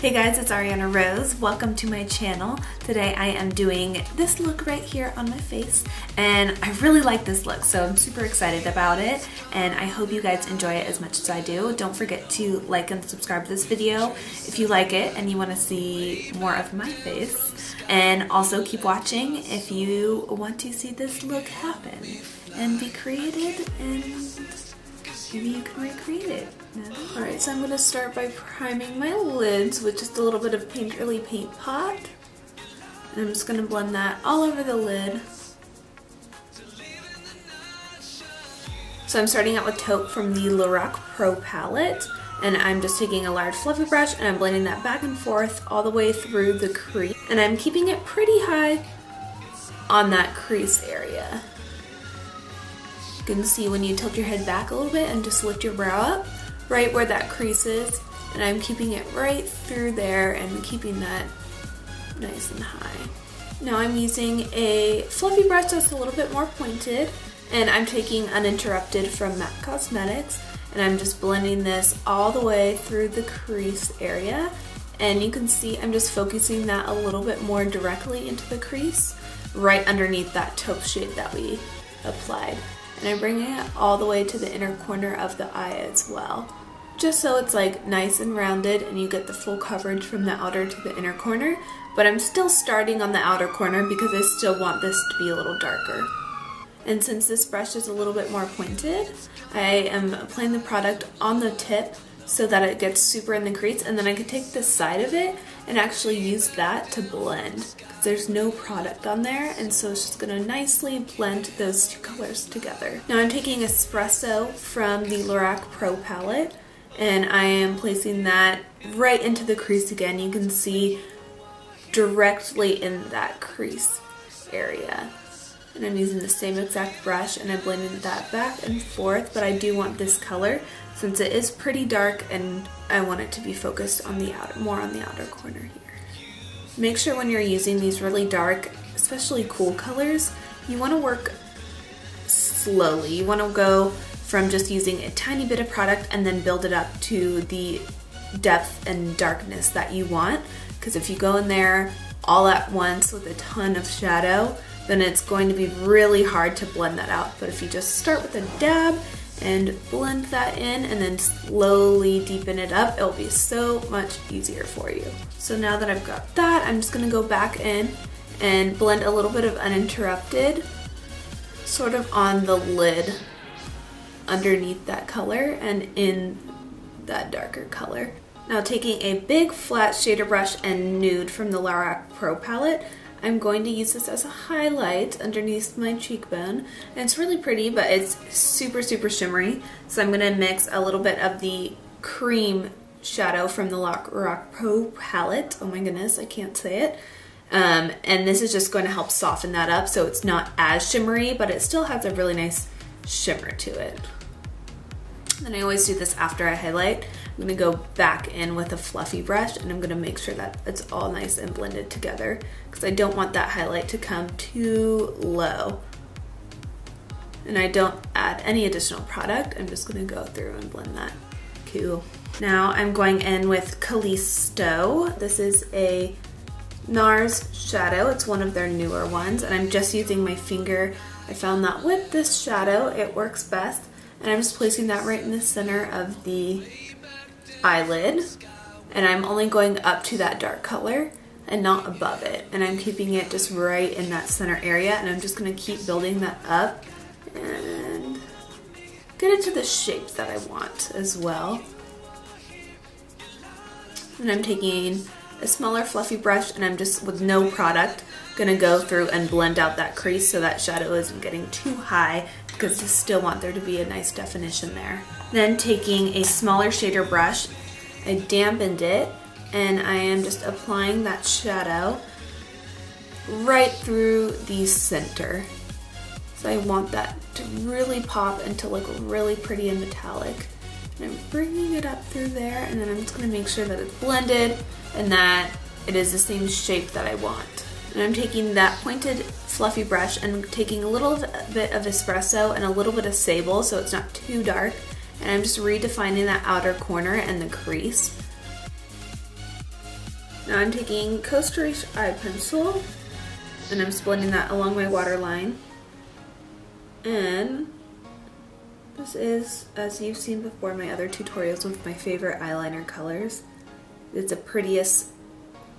Hey guys, it's Ariana Rose. Welcome to my channel. Today I am doing this look right here on my face, and I really like this look, so I'm super excited about it, and I hope you guys enjoy it as much as I do. Don't forget to like and subscribe to this video if you like it and you want to see more of my face, and also keep watching if you want to see this look happen and be created, and maybe you can recreate it. Alright, so I'm going to start by priming my lids with just a little bit of Painterly Paint Pot. And I'm just going to blend that all over the lid. So I'm starting out with Taupe from the LORAC Pro palette. And I'm just taking a large fluffy brush and I'm blending that back and forth all the way through the crease. And I'm keeping it pretty high on that crease area. You can see when you tilt your head back a little bit and just lift your brow up, right where that crease is, and I'm keeping it right through there and keeping that nice and high. Now I'm using a fluffy brush that's a little bit more pointed, and I'm taking Uninterrupted from MAC Cosmetics, and I'm just blending this all the way through the crease area, and you can see I'm just focusing that a little bit more directly into the crease, right underneath that taupe shade that we applied. And I'm bringing it all the way to the inner corner of the eye as well, just so it's like nice and rounded and you get the full coverage from the outer to the inner corner. But I'm still starting on the outer corner because I still want this to be a little darker. And since this brush is a little bit more pointed, I am applying the product on the tip so that it gets super in the crease, and then I can take the side of it and actually use that to blend. There's no product on there, and so it's just going to nicely blend those two colors together. Now I'm taking Espresso from the LORAC Pro palette, and I am placing that right into the crease again. You can see directly in that crease area. And I'm using the same exact brush and I'm blending that back and forth, but I do want this color since it is pretty dark and I want it to be focused on the outer, more on the outer corner here. Make sure when you're using these really dark, especially cool colors, you want to work slowly. You want to go from just using a tiny bit of product and then build it up to the depth and darkness that you want, because if you go in there all at once with a ton of shadow, then it's going to be really hard to blend that out. But if you just start with a dab and blend that in and then slowly deepen it up, it'll be so much easier for you. So now that I've got that, I'm just gonna go back in and blend a little bit of Uninterrupted sort of on the lid underneath that color and in that darker color. Now taking a big flat shader brush and Nude from the LORAC Pro palette, I'm going to use this as a highlight underneath my cheekbone. And it's really pretty, but it's super, super shimmery. So I'm gonna mix a little bit of the cream shadow from the LORAC Pro palette. Oh my goodness, I can't say it. And this is just going to help soften that up so it's not as shimmery, but it still has a really nice shimmer to it. And I always do this after I highlight. I'm gonna go back in with a fluffy brush and I'm gonna make sure that it's all nice and blended together because I don't want that highlight to come too low. And I don't add any additional product. I'm just gonna go through and blend that. Cool. Now I'm going in with Callisto. This is a NARS shadow. It's one of their newer ones, and I'm just using my finger. I found that with this shadow, it works best. And I'm just placing that right in the center of the eyelid, and I'm only going up to that dark color and not above it, and I'm keeping it just right in that center area, and I'm just going to keep building that up and get it to the shape that I want as well. And I'm taking a smaller fluffy brush and I'm just, with no product, gonna go through and blend out that crease so that shadow isn't getting too high, because I still want there to be a nice definition there. Then taking a smaller shader brush, I dampened it and I am just applying that shadow right through the center. So I want that to really pop and to look really pretty and metallic. And I'm bringing it up through there, and then I'm just gonna make sure that it's blended and that it is the same shape that I want. And I'm taking that pointed fluffy brush and taking a little bit of espresso and a little bit of sable so it's not too dark, and I'm just redefining that outer corner and the crease. Now I'm taking Coast Reach eye pencil and I'm just blending that along my waterline. And this is, as you've seen before in my other tutorials, with my favorite eyeliner colors. It's the prettiest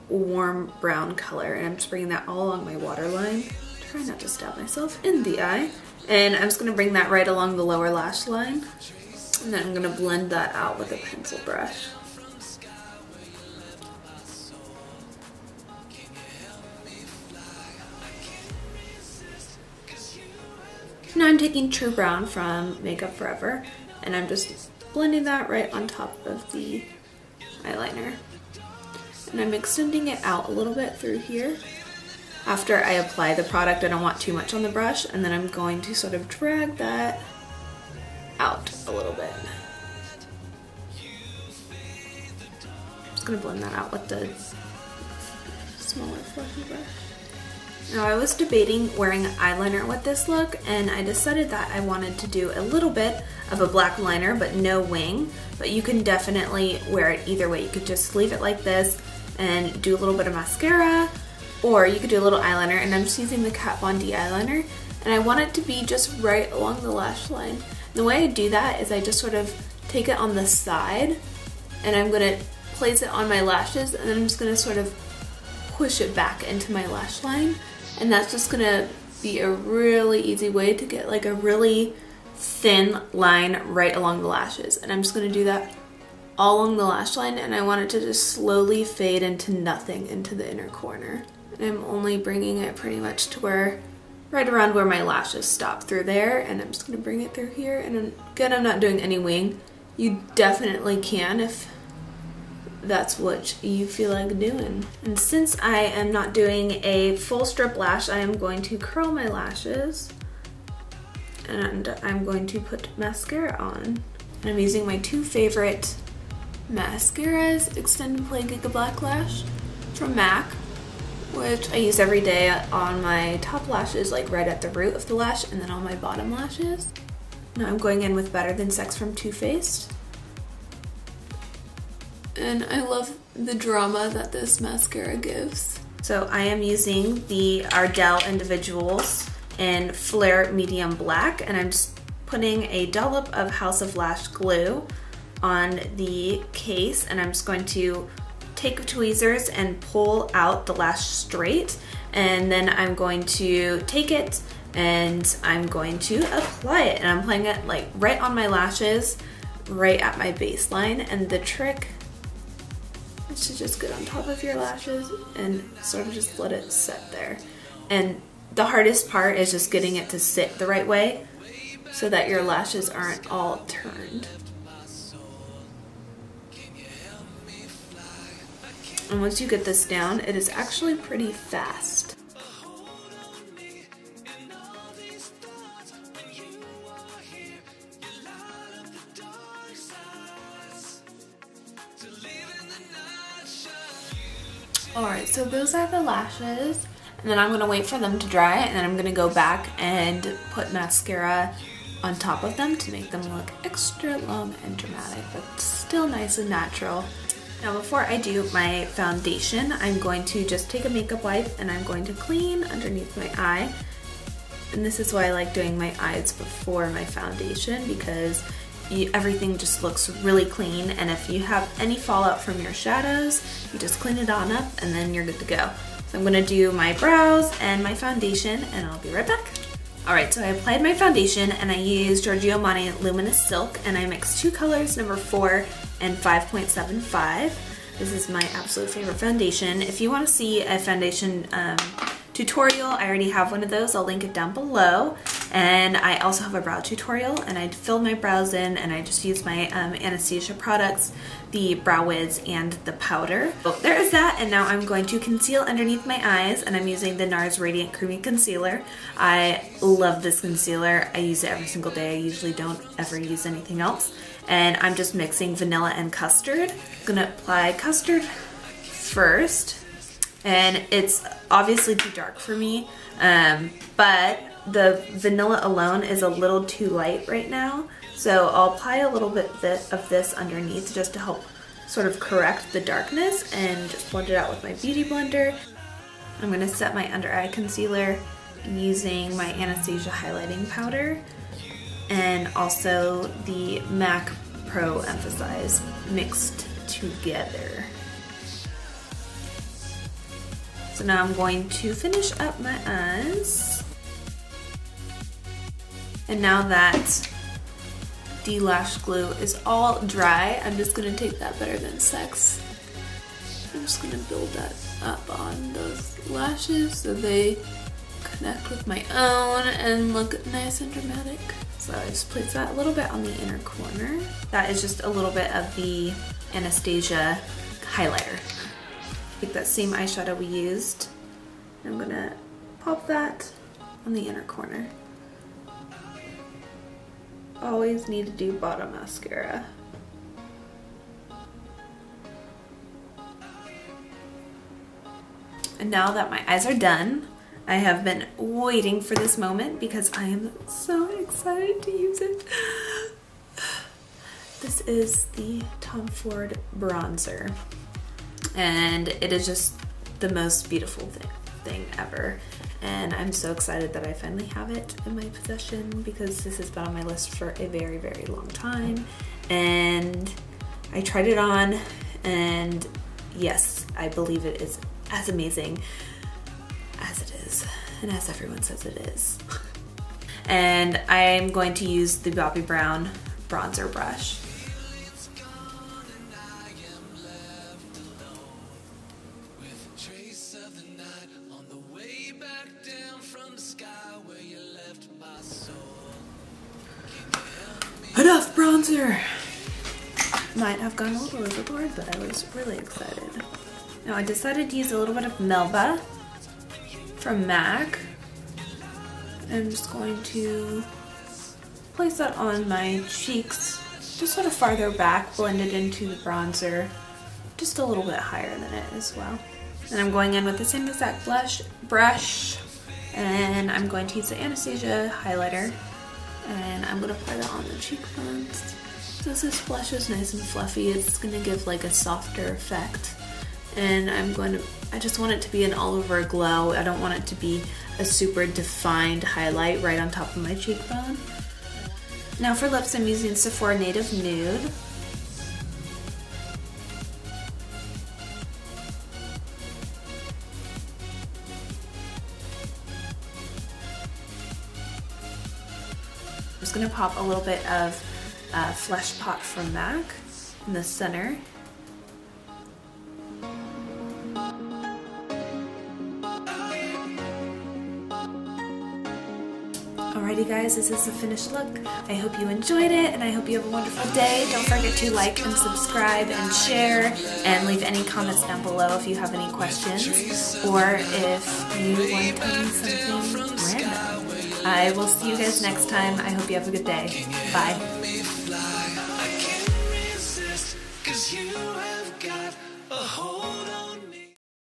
warm brown color, and I'm just bringing that all along my waterline. Try not to stab myself in the eye. And I'm just going to bring that right along the lower lash line. And then I'm going to blend that out with a pencil brush. Now I'm taking True Brown from Makeup Forever, and I'm just blending that right on top of the eyeliner. And I'm extending it out a little bit through here. After I apply the product, I don't want too much on the brush, and then I'm going to sort of drag that out a little bit. I'm just going to blend that out with the smaller fluffy brush. Now I was debating wearing eyeliner with this look, and I decided that I wanted to do a little bit of a black liner but no wing, but you can definitely wear it either way. You could just leave it like this and do a little bit of mascara, or you could do a little eyeliner, and I'm just using the Kat Von D eyeliner, and I want it to be just right along the lash line. And the way I do that is I just sort of take it on the side, and I'm going to place it on my lashes, and then I'm just going to sort of push it back into my lash line. And that's just gonna be a really easy way to get like a really thin line right along the lashes. And I'm just gonna do that all along the lash line, and I want it to just slowly fade into nothing into the inner corner. And I'm only bringing it pretty much to where, right around where my lashes stop through there, and I'm just gonna bring it through here. And again, I'm not doing any wing. You definitely can if that's what you feel like doing. And since I am not doing a full strip lash, I am going to curl my lashes, and I'm going to put mascara on. And I'm using my two favorite mascaras, Extended Play GIGABLACK Lash from MAC, which I use every day on my top lashes, like right at the root of the lash, and then on my bottom lashes. Now I'm going in with Better Than Sex from Too Faced. And I love the drama that this mascara gives. So I am using the Ardell Individuals in Flare Medium Black, and I'm just putting a dollop of House of Lash glue on the case, and I'm just going to take tweezers and pull out the lash straight, and then I'm going to take it and I'm going to apply it, and I'm applying it like right on my lashes, right at my baseline. And the trick is to just get on top of your lashes and sort of just let it sit there. And the hardest part is just getting it to sit the right way so that your lashes aren't all turned. And once you get this down, it is actually pretty fast. Alright, so those are the lashes, and then I'm going to wait for them to dry, and then I'm going to go back and put mascara on top of them to make them look extra long and dramatic, but still nice and natural. Now before I do my foundation, I'm going to just take a makeup wipe and I'm going to clean underneath my eye. And this is why I like doing my eyes before my foundation, because everything just looks really clean, and if you have any fallout from your shadows, you just clean it on up and then you're good to go. So I'm going to do my brows and my foundation, and I'll be right back. Alright, so I applied my foundation and I used Giorgio Armani Luminous Silk, and I mixed two colors, number 4 and 5.75. This is my absolute favorite foundation. If you want to see a foundation tutorial, I already have one of those. I'll link it down below. And I also have a brow tutorial, and I filled my brows in, and I just used my Anastasia products, the Brow Wiz and the powder. So there is that, and now I'm going to conceal underneath my eyes, and I'm using the NARS Radiant Creamy Concealer. I love this concealer. I use it every single day. I usually don't ever use anything else. And I'm just mixing vanilla and custard. I'm gonna apply custard first, and it's obviously too dark for me, but the vanilla alone is a little too light right now, so I'll apply a little bit of this underneath just to help sort of correct the darkness and just blend it out with my Beauty Blender. I'm going to set my under eye concealer using my Anastasia highlighting powder and also the MACPRO Emphasize mixed together. So now I'm going to finish up my eyes. And now that the lash glue is all dry, I'm just gonna take that Better Than Sex. I'm just gonna build that up on those lashes so they connect with my own and look nice and dramatic. So I just place that a little bit on the inner corner. That is just a little bit of the Anastasia highlighter. Take that same eyeshadow we used. I'm gonna pop that on the inner corner. Always need to do bottom mascara. And now that my eyes are done, I have been waiting for this moment because I am so excited to use it. This is the Tom Ford bronzer. And it is just the most beautiful thing ever. And I'm so excited that I finally have it in my possession because this has been on my list for a very, very long time. And I tried it on and yes, I believe it is as amazing as it is and as everyone says it is. And I'm going to use the Bobbi Brown bronzer brush. Enough bronzer! Might have gone a little overboard, but I was really excited. Now I decided to use a little bit of Melba from MAC. I'm just going to place that on my cheeks, just sort of farther back, blend it into the bronzer, just a little bit higher than it as well. And I'm going in with the same exact brush, and I'm going to use the Anastasia highlighter. And I'm gonna apply that on the cheekbones. So this blush is nice and fluffy. It's gonna give like a softer effect. And I just want it to be an all over glow. I don't want it to be a super defined highlight right on top of my cheekbone. Now for lips, I'm using Sephora Native Nude. I'm just going to pop a little bit of FLESHPOT from MAC in the center. Alrighty guys, this is the finished look. I hope you enjoyed it and I hope you have a wonderful day. Don't forget to like and subscribe and share and leave any comments down below if you have any questions or if you want to tell me something random. I will see you guys next time. I hope you have a good day. Bye.